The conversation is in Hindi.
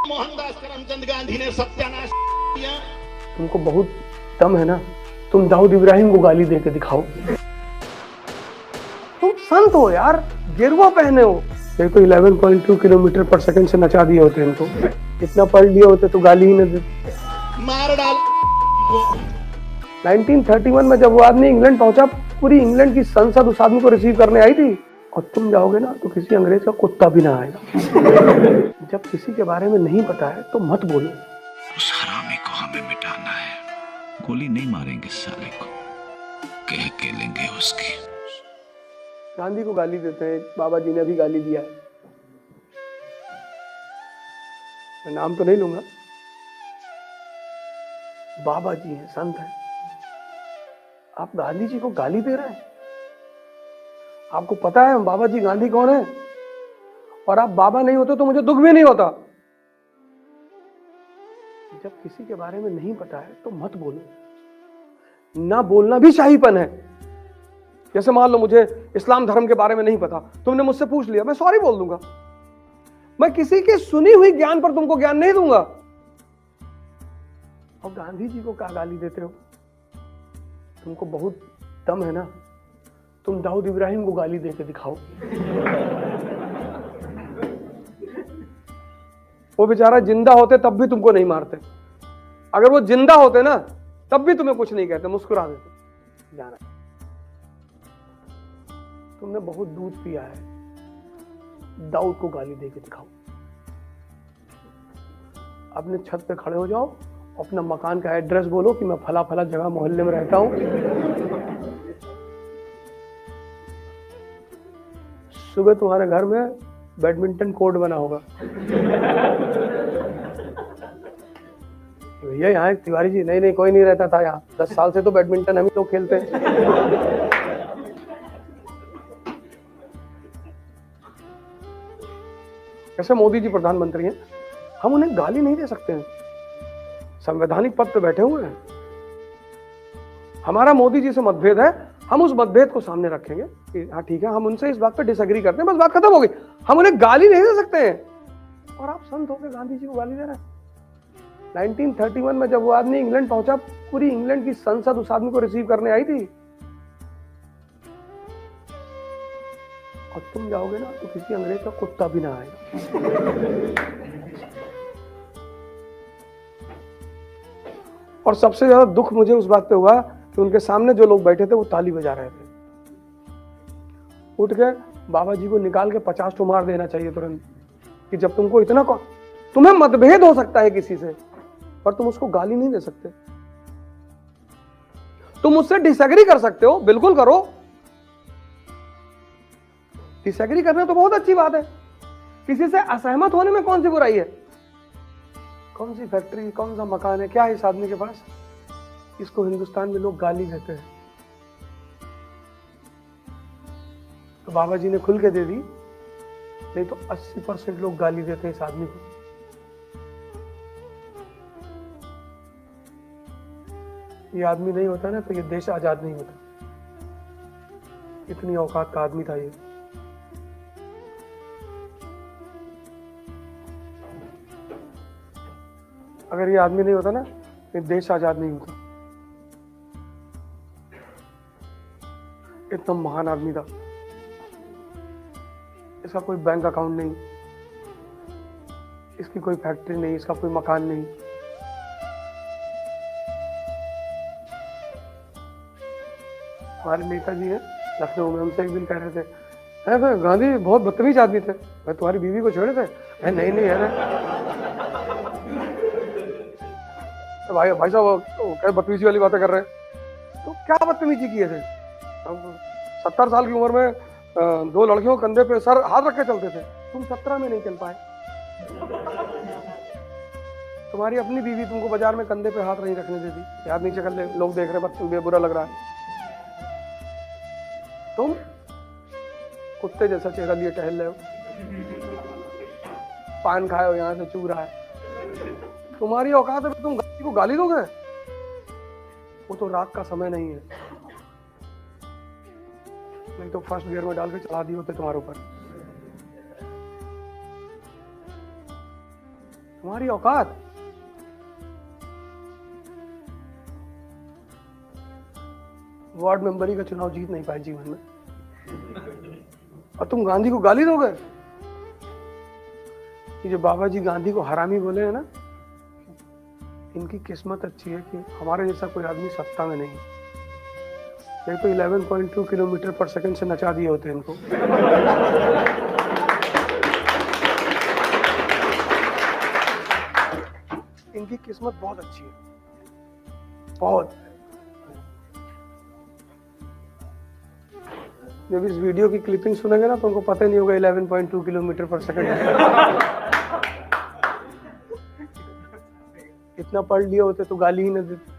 मोहनदास करमचंद गांधी ने सत्यानाश किया। तुमको बहुत दम है ना, तुम दाऊद इब्राहिम को गाली दे के दिखाओ। तुम संत हो यार, गेरुआ पहने हो। ये तो 11.2 किलोमीटर पर सेकंड से नचा दिए होते इनको। इतना पढ़ लिए होते तो गाली ही न देते। मार डाल। 1931 में जब वो आदमी इंग्लैंड पहुंचा, पूरी इंग्लैंड की संसद उस आदमी को रिसीव करने आई थी। और तुम जाओगे ना तो किसी अंग्रेज का कुत्ता भी ना आएगा। जब किसी के बारे में नहीं पता है तो मत बोलो। उस हरामी को हमें मिटाना है। गोली नहीं मारेंगे साले को, कह के लेंगे उसकी। गांधी को गाली देते हैं, बाबा जी ने भी गाली दिया है। मैं नाम तो नहीं लूंगा। बाबा जी हैं, संत हैं, आप गांधी जी को गाली दे रहे हैं। आपको पता है बाबा जी गांधी कौन है? और आप बाबा नहीं होते तो मुझे दुख भी नहीं होता। जब किसी के बारे में नहीं पता है तो मत बोलो। ना बोलना भी शाहीपन है। जैसे मान लो मुझे इस्लाम धर्म के बारे में नहीं पता, तुमने मुझसे पूछ लिया, मैं सॉरी बोल दूंगा। मैं किसी की सुनी हुई ज्ञान पर तुमको ज्ञान नहीं दूंगा। और गांधी जी को क्या गाली देते हो? तुमको बहुत दम है ना, तुम दाऊद इब्राहिम को गाली दे के दिखाओ। वो बेचारा जिंदा होते तब भी तुमको नहीं मारते। अगर वो जिंदा होते ना तब भी तुम्हें कुछ नहीं कहते, मुस्कुरा देते। जाना, तुमने बहुत दूध पिया है, दाऊद को गाली दे के दिखाओ। अपने छत पे खड़े हो जाओ, अपना मकान का एड्रेस बोलो कि मैं फला फला जगह मोहल्ले में रहता हूं। सुबह तुम्हारे घर में बैडमिंटन कोर्ट बना होगा। भैया यहाँ तिवारी जी, नहीं कोई नहीं रहता था यहाँ, 10 साल से तो बैडमिंटन हम ही लोग खेलते हैं। कैसे मोदी जी प्रधानमंत्री हैं, हम उन्हें गाली नहीं दे सकते हैं। संवैधानिक पद पे बैठे हुए हैं। हमारा मोदी जी से मतभेद है, हम उस मतभेद को सामने रखेंगे कि हाँ ठीक है, हम उनसे इस बात पे डिसएग्री करते हैं, बस बात खत्म हो गई। हम उन्हें गाली नहीं दे सकते हैं। और आप संत होकर गांधी जी को गाली दे रहे हैं। 1931 में जब वो आदमी इंग्लैंड पहुंचा, पूरी इंग्लैंड की संसद उस आदमी को रिसीव करने आई थी। और तुम जाओगे ना तो किसी अंग्रेज का कुत्ता भी ना आएगा। और सबसे ज्यादा दुख मुझे उस बात पे हुआ कि उनके सामने जो लोग बैठे थे वो ताली बजा रहे थे। उठ के बाबा जी को निकाल के 50 तो मार देना चाहिए तुरंत। कि जब तुमको इतना तुम्हें मतभेद हो सकता है किसी से, पर तुम उसको गाली नहीं दे सकते। तुम उससे डिसएग्री कर सकते हो, बिल्कुल करो। डिसएग्री करना तो बहुत अच्छी बात है। किसी से असहमत होने में कौन सी बुराई है? कौन सी फैक्ट्री, कौन सा मकान है, क्या है इस आदमी के पास? इसको हिंदुस्तान में लोग गाली देते हैं। तो बाबा जी ने खुल के दे दी, नहीं तो 80% लोग गाली देते हैं इस आदमी को। ये आदमी नहीं होता ना तो ये देश आजाद नहीं होता। इतनी औकात का आदमी था ये। अगर ये आदमी नहीं होता ना तो देश आजाद नहीं होता। इतना महान आदमी था। इसका कोई बैंक अकाउंट नहीं, इसकी कोई फैक्ट्री नहीं, इसका कोई मकान नहीं। हमारे नेताजी हैं लखनऊ में, हमसे एक दिन कह रहे थे, अरे गांधी बहुत बदतमीज आदमी थे, मैं तुम्हारी बीवी को छेड़े थे? नहीं अरे भाई साहब क्या बदतमीजी वाली बातें कर रहे हैं। तो क्या बदतमीजी किए थे? 70 साल की उम्र में 2 लड़कियों कंधे पे सर हाथ रख के चलते थे। तुम 17 में नहीं चल पाए। तुम्हारी अपनी बीवी तुमको बाजार में कंधे पे हाथ नहीं रखने देती। याद नीचे कर ले, लोग देख रहे हैं, बच्चों बुरा लग रहा है। तुम कुत्ते जैसा चेहरा लिए टहल रहे हो, पान खाए हो, यहाँ से चू रहा है। तुम्हारी औकात है तुम गाली को गाली दोगे? वो तो रात का समय नहीं है, नहीं तो फर्स्ट गियर में डाल के चला दिए होते तुम्हारे ऊपर। तुम्हारी औकात। वार्ड मेंबरी का चुनाव जीत नहीं पाए जीवन में, और तुम गांधी को गाली दोगे। ये जो बाबा जी गांधी को हरामी बोले हैं ना, इनकी किस्मत अच्छी है कि हमारे जैसा कोई आदमी सत्ता में नहीं, नहीं तो 11.2 किलोमीटर पर सेकंड से नचा दिए होते इनको। इनकी किस्मत बहुत अच्छी है, बहुत। जब इस वीडियो की क्लिपिंग सुनेंगे ना तो उनको पता ही नहीं होगा 11.2 किलोमीटर पर सेकंड। इतना पढ़ लिए होते तो गाली ही न देते।